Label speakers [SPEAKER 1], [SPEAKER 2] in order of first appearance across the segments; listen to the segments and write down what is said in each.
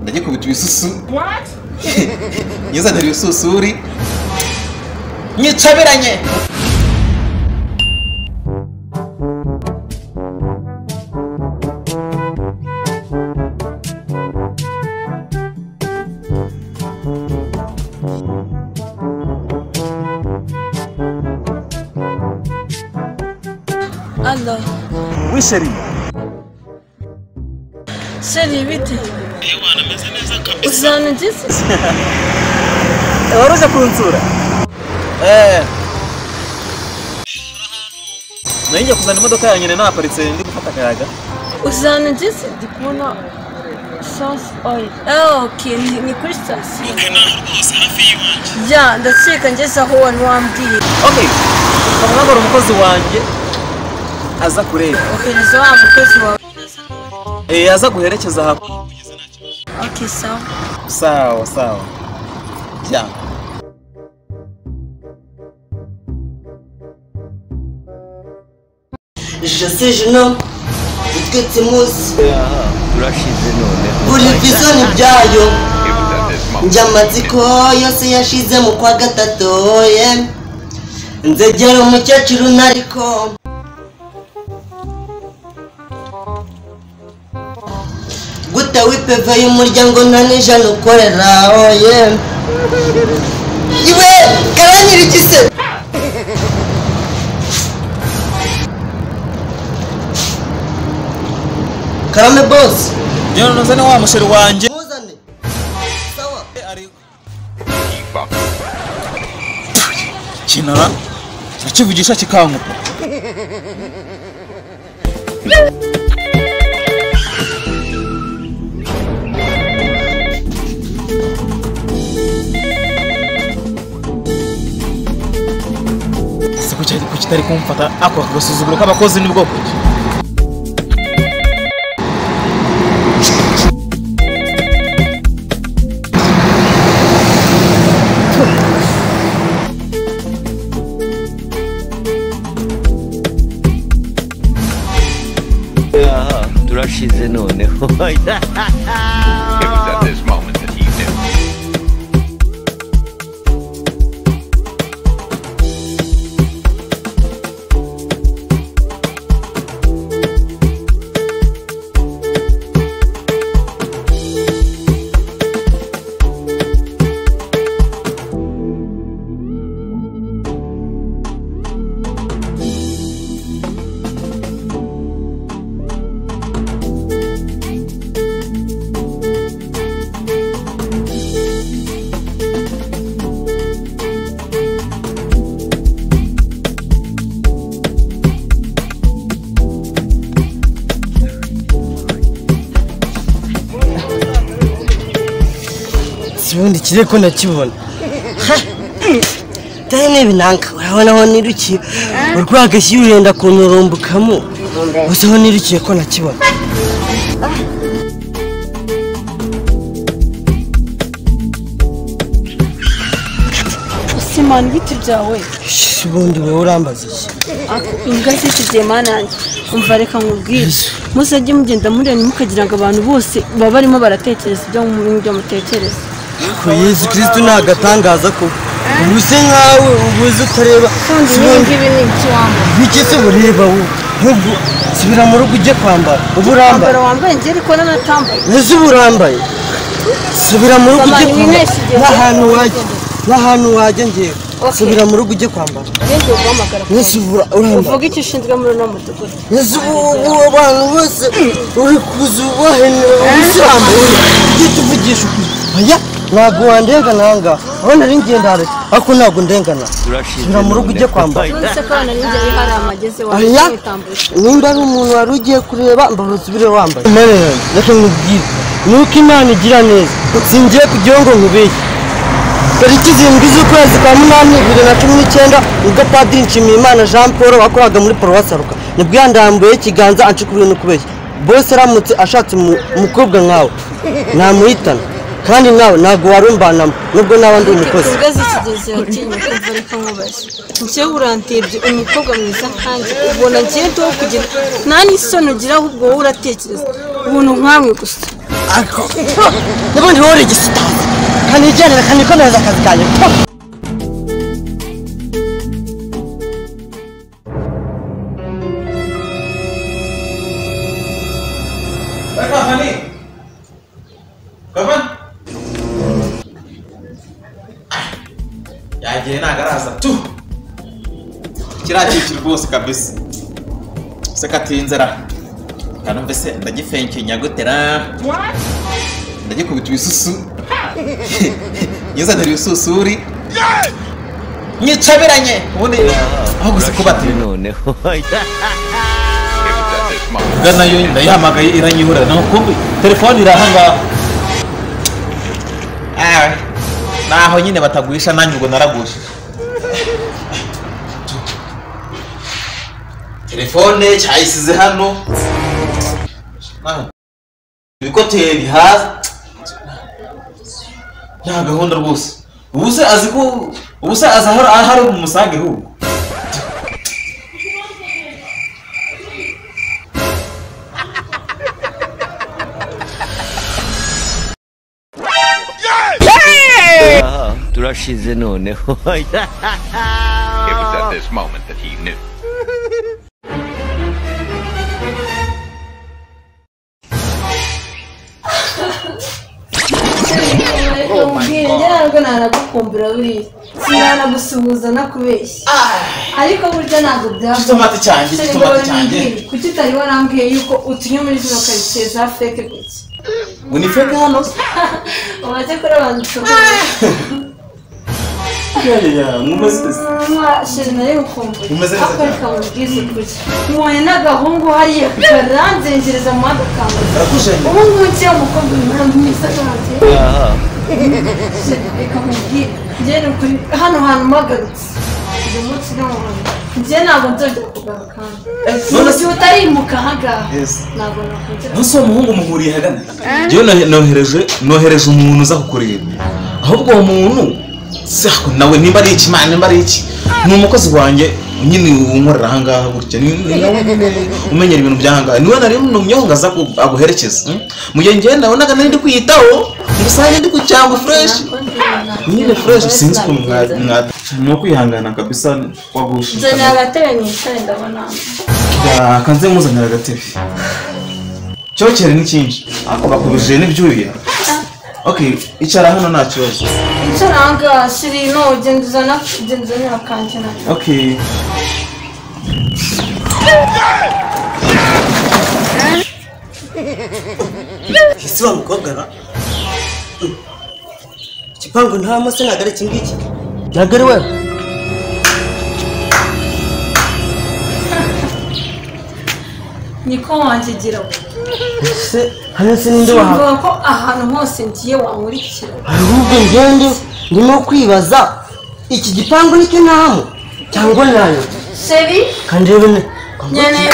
[SPEAKER 1] ndajye kubita ibisusu nyizanira ibisusuri nyicaberanye
[SPEAKER 2] Allah.
[SPEAKER 3] Oui chérie.
[SPEAKER 2] Chérie bite?
[SPEAKER 4] Ewana meze neza kabisa.
[SPEAKER 2] Uzanigeze?
[SPEAKER 3] Waruza kunsura? Nainja kuzana imodoka yanjye naparitse ndi gufata akayaga.
[SPEAKER 2] Uzanigeze? Ndikubona sauce oil. Okay, ni kuri station.
[SPEAKER 4] Okay, naho rwose hafi y'iwanje.
[SPEAKER 2] Ya, ndakeka ngeze aho wari wambwiye.
[SPEAKER 3] Okay. Kamugora umukozi wanjye aza kureba.
[SPEAKER 2] Okay, nizo wa mukozi wawe.
[SPEAKER 3] Aza guherekeza hapo.
[SPEAKER 2] Okay, sawa.
[SPEAKER 3] Sawa, sawa. Ja.
[SPEAKER 5] Je sais je know. Utwetse munsi.
[SPEAKER 6] Turashize none.
[SPEAKER 5] Buri bizoni byayo. Njyamatsiko yose yashize mu kwa gatatu ye. Nzegera umukecuru nariko. Guta wipeve y'umuryango nta n'ijana ukorera oye. Iwe karanyira igise. Karame boss.
[SPEAKER 3] Nyo nozane wa musheri wanje.
[SPEAKER 5] Muzane. Sawa.
[SPEAKER 3] Ari Kinara. Kivugisha kikangupa. Kutari kumfata ako agasuzuguro k'abakozi ni bwoko ki
[SPEAKER 6] turashize none. It was
[SPEAKER 4] at this moment that he knew.
[SPEAKER 5] Sibundi kireko nakibona. Tane binanka urabona ho nirukiye. Urwagashyi urenda kunurumbukamo. Gusa ho nirukiye ko nakibona.
[SPEAKER 2] Simana biti byawe.
[SPEAKER 5] Sibundi we urambaza iki?
[SPEAKER 2] Imbwa zishize manange. Umva reka nkubwire. Musajye mugenda murenya mukagira ngo abantu bose baba barimo baratekereza ibyo mu mutekereza.
[SPEAKER 5] Ko Yesu Kristo nagatangaza ko ubuse nkawe ubuze utareba.
[SPEAKER 2] Sibundi ibi ni icyamba.
[SPEAKER 5] Biki se bureba wo? Nubwo sibira mu rugo ujye kwambara. Uburambaye.
[SPEAKER 2] Wambaye ngiye ariko nanatambaye.
[SPEAKER 5] Nzi uburambaye. Subira mu rugo ujye kwambara. N'ahantu wajya ngiye. Subira mu rugo ujye kwambara.
[SPEAKER 2] Ngiye guhamagara.
[SPEAKER 5] Nisubura urambaye.
[SPEAKER 2] Uvuga icyo ushinzwe muri no mudugudu.
[SPEAKER 5] Nisubu abantu bose uri kuzubahenera ubusambo. Gituvugisha ukuri. Aya ntabwo wandenga nanga. Aho nari ngenda ariko ntabwo ndengana. Subira mu rugo ujye kwambara.
[SPEAKER 2] Nse ko nari ngiye hari amageze wa kwitambusha.
[SPEAKER 5] Nimba ari umuntu wari ugiye kureba mbahuzubire wambaye. Reka nkubwire. Nuko Imana igira neza. Singiye kugira ngo nkubeshye. Tariki 7 z'ukwezi kwa 8 2019 ubwo Padiri Nshimiyimana Jean Paul wakoraga muri Paruwasi Ruka nibwo yandambuye ikiganza anshikuriye no kubeshya. Bose aramutse ashatse umukobwa nkawe namuhitana kandi nawe ntago warumbanamo nubwo nawe ndi umukozi.
[SPEAKER 2] Ubwo zikigeze atinya kumva reka nkubaze. Nje urantebye umukobwa mwiza kandi ubona ngiye to kugira nani isoni ugira ahubwo wowe uratekereza ubuntu nkamwe gusa.
[SPEAKER 5] ako n'ubundi wowe uri igisitazi kanijyanira kanikomereza akazi kanjye
[SPEAKER 3] yagiye nagaraza tu kirakikira rwose kabisa se katinzera kana mbese ndagifenkenya gutera ndagikubita ibisusu yizanira ibisusuri nyicabiranye ubundi aho gusa kubatira
[SPEAKER 6] noneho
[SPEAKER 3] gana yo ndayihamagaye iranyihura naho kumbi telefone irahanga naho nyine batagurisha nanjye ubwo naragusha telefone cyayisize hano ibikoteri hasi nta gahunda rwose ubuse azi ko ubuse azi ahari umusange hubwo
[SPEAKER 6] turashize noneho
[SPEAKER 4] It was at this moment that he knew.
[SPEAKER 2] ntabwo nanagukumbura buriya sinanagusuhuza nakubeshya ariko burya ntabwo byaba
[SPEAKER 3] itomati cyanjye
[SPEAKER 2] kuki utari warambwiye yuko utuye muri zino karitsiye za feke gutya
[SPEAKER 3] ngo ni feke hano
[SPEAKER 2] umaze kuri abantu sheri nayo ukumbuye ako reka mubwize ukuri mubonye n'agahungu hariya karanzengereza mu muhanda kambuza ubu ngubu nsiya umukobwa umuhanda mwiza cyane reka mubwire njye ni ukuri hano hantu mpagarutse uyu munsi ni umuhanda njye ntabwo nzongera kugaruka hano ubu utarimuka ahangaha ntabwo nakongera
[SPEAKER 3] ntusi uwo muhungu muhuriye hagana njyewe nohereje umuntu uza kukureba ahubwo uwo muntu nawe nimba ari iki mana nimba ari iki ni umukozi wanjye nyine unkorera ahangaha gutya umenyera ibintu by'ahangaha niwe nari numyonga aza aguherekeza mu gihe njyewe nabonaga nari ndi kwiyitaho ngusange ndi ku cyangwa fresh nyine fresh sinzi ukuntu ni ukwihangana kabisa wagusha
[SPEAKER 2] nzanira agatebe nicare ndabona
[SPEAKER 3] kanze muzanira agatebe cyokere ni cyinshi ako bakubije n'ibyuya okay icara hano nta kibazo
[SPEAKER 2] icara ahangaha shiri no ugenzanira akanje nacyo
[SPEAKER 3] okay
[SPEAKER 5] isi wa mukobwa ra igipangu nta mase ntabwo ari iki ngiki ntabwo ari wewe
[SPEAKER 2] niko wanjye
[SPEAKER 5] se hano se ninde wahawe
[SPEAKER 2] mvuga ko ahantu hose ngiye wankurikira
[SPEAKER 5] ahubwo ngende ndimo kwibaza iki gipangu nicyo ntahamo cyangwa nayo
[SPEAKER 2] sheri
[SPEAKER 5] kandi rero
[SPEAKER 2] nkeneye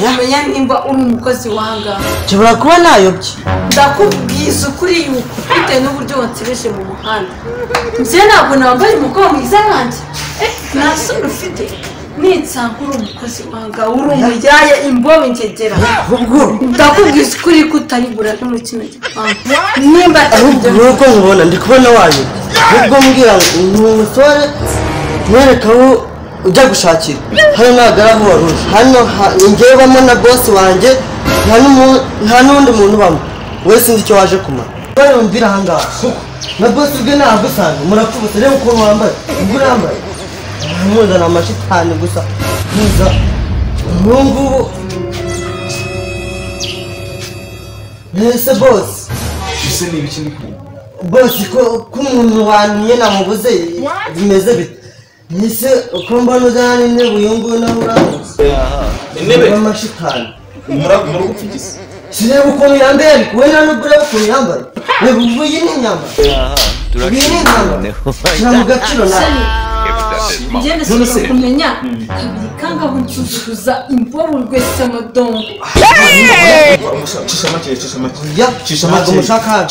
[SPEAKER 2] kumenya nimba uri umukozi w'ahangaha
[SPEAKER 5] nshobora kuba nayobye
[SPEAKER 2] ndakubwiza ukuri yuko bitewe n'uburyo wansebeje mu muhanda njye ntabwo nambaye umukobwa mwiza nkanjye nta sura ufite nitsanga uri umukozi w'ahangaha uri umuryaye imbobe ngegera ndakubwiza ukuri ko utarigura no muri kino gipangu nimba
[SPEAKER 5] ahubwo nuko nkubona ndi kubona wayobye nubwo mbwira ngo ni umusore mwereka aho ujya gushakira hano ntabwo ari aho wari uje hano njyewe ubamo na bosi wanjye nta n'undi muntu ubamo wese sinzi icyo waje kumara bari bumvira ahangaha na bosi ubwe ntabwo usanga murapfubutse reba ukuntu wambaye ubwo urambaye muzana amashitani gusa muza nk'ubu ese bosi
[SPEAKER 3] ese ni ibiki
[SPEAKER 5] bosi ko umuntu wantumye namubuze bimeze bite ese uko mbona uzana n'intebe uyu nguyu nawe uramutse
[SPEAKER 3] intebe
[SPEAKER 5] amashitani
[SPEAKER 3] muragupfugisa
[SPEAKER 5] sireba ukuntu yambaye ariko we nta nubwo ureba ukuntu yambaye reba ubu iyi ni imyambaro iyi ni imyambaro shyira mu gaciro nawe
[SPEAKER 2] ngende ndashobora kumenya kabiri kangaho ncuzuza imbobo rwese amadongo
[SPEAKER 3] cisha
[SPEAKER 5] ntabwo mushaka hano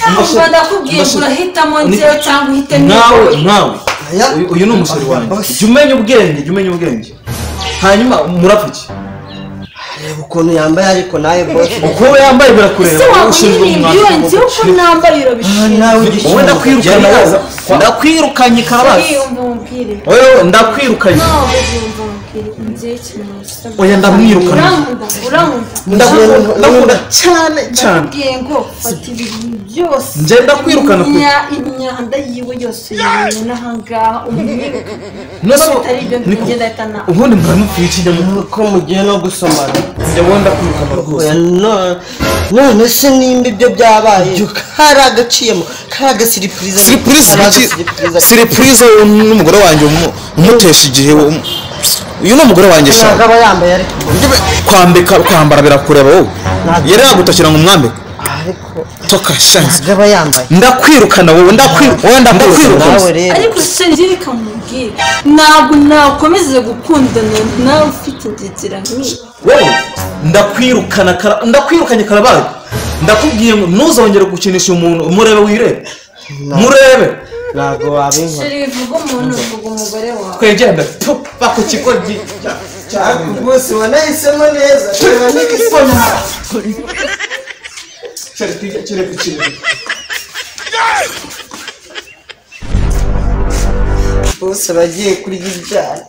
[SPEAKER 2] ahubwo ndakubwiye ngo urahitamo njyewe cyangwa uhitemo
[SPEAKER 3] nawe uyu ni umusore wanjye jya umenya ubwenge hanyuma murapfa iki
[SPEAKER 5] ukuntu yambaye ariko nawe boss
[SPEAKER 3] uko we yambaye birakureba
[SPEAKER 2] ese wakwiririmba iyo nzi uko nambaye urabishima
[SPEAKER 5] nawe
[SPEAKER 3] wowe ndakwirukanye wowe ndakwirukanye karabazi
[SPEAKER 2] yumva umubwire
[SPEAKER 3] wowe ndakwirukanye
[SPEAKER 2] nawe yumva umubwire ngiye ikintu musaba
[SPEAKER 3] oya ndamwirukanye
[SPEAKER 2] urankunda
[SPEAKER 3] ndakunda cyane cyane
[SPEAKER 2] ndakubwiye ngo fata ibintu byose
[SPEAKER 3] njye ndakwirukana
[SPEAKER 2] imyanda yiwe yose yamenye n'ahangaha umwiruka
[SPEAKER 3] nose
[SPEAKER 2] bitari ibyo ngenda ahita nawe
[SPEAKER 3] ubundi mwanupfuye ikinyamutwe
[SPEAKER 5] ko mugiye no gusomana
[SPEAKER 3] njye wowe ndakwirukana rwose
[SPEAKER 5] none se nimba ibyo byabaye kari agaciyemo kari agasiripurize
[SPEAKER 3] siripurize n'umugore wanjye umutesha igihe uyu ni umugore wanjye
[SPEAKER 5] ntabwo aba yambaye ariko
[SPEAKER 3] kwambara birakureba wowe yari yagutakira ngo umwambike
[SPEAKER 5] ariko
[SPEAKER 3] toka shansi
[SPEAKER 5] ntabwo aba yambaye
[SPEAKER 3] ndakwirukana wowe ndakwirukana
[SPEAKER 5] nawe rero
[SPEAKER 2] ariko se njye kamubwire ntabwo nakomeze gukundana nawe ufite inzira nk'iyi
[SPEAKER 3] wowe ndakwirukanye karabaye ndakubwiye ngo ntuzongere gukinisha umuntu murebe wirebe murebe
[SPEAKER 5] ntabwo wabinkora
[SPEAKER 2] sheri bivuga umuntu uvuga umugore wawe
[SPEAKER 3] twegenda tupa ku kigo
[SPEAKER 5] bose wanahisemo neza reba n'igisona bose bagiye kurya ibyana